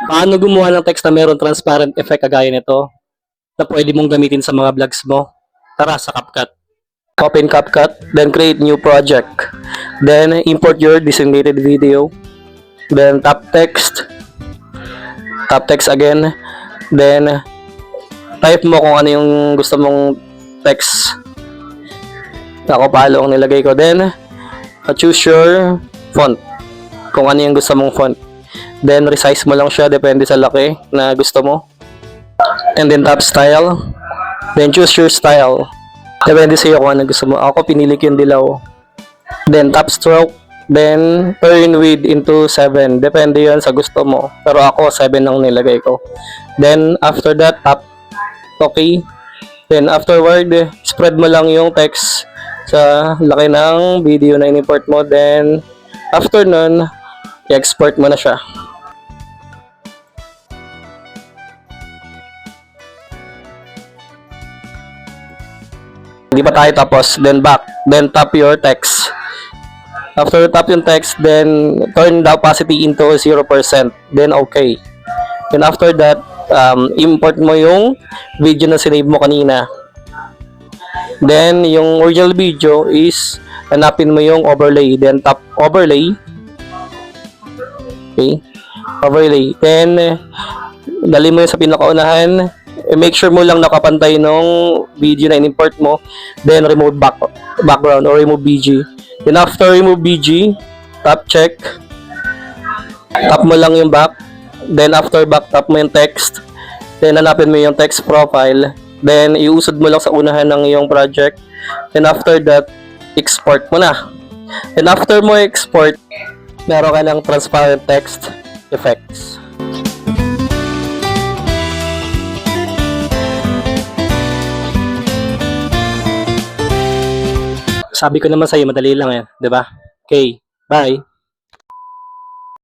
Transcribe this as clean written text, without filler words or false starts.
Paano gumawa ng text na meron transparent effect kagaya nito na pwede mong gamitin sa mga vlogs mo? Tara sa CapCut. Open CapCut, then create new project. Then import your designated video. Then tap text again. Then type mo kung ano yung gusto mong text. Ako palo ang nilagay ko. Then choose your font. Kung ano yung gusto mong font. Then resize mo lang siya depende sa laki na gusto mo. And then tap style. Then choose your style. Depende sa iyo kung ano gusto mo. Ako pinili ko yung dilaw. Then tap stroke. Then turn width into 7. Depende yan sa gusto mo. Pero ako 7 ang nilagay ko. Then after that tap okay. Then afterward spread mo lang yung text sa laki ng video na in-import mo. Then after nun i-export mo na siya. Hindi pa tayo tapos. Then back. Then tap your text. After tap yung text, then turn the opacity into 0%. Then okay. Then after that, import mo yung video na sinave mo kanina. Then yung original video is hanapin mo yung overlay. Then tap overlay. Okay. Overlay. Then dali mo yun sa pinakaunahan. Make sure mo lang nakapantay nung video na in-import mo. Then remove background or remove BG. Then after remove BG, tap check. Tap mo lang yung back. Then after back, tap mo yung text. Then hanapin mo yung text profile. Then iusod mo lang sa unahan ng iyong project. Then after that, export mo na. Then after mo export, meron ka ng transparent text effects. Sabi ko naman sa'yo, madali lang yan, di ba? Okay, bye!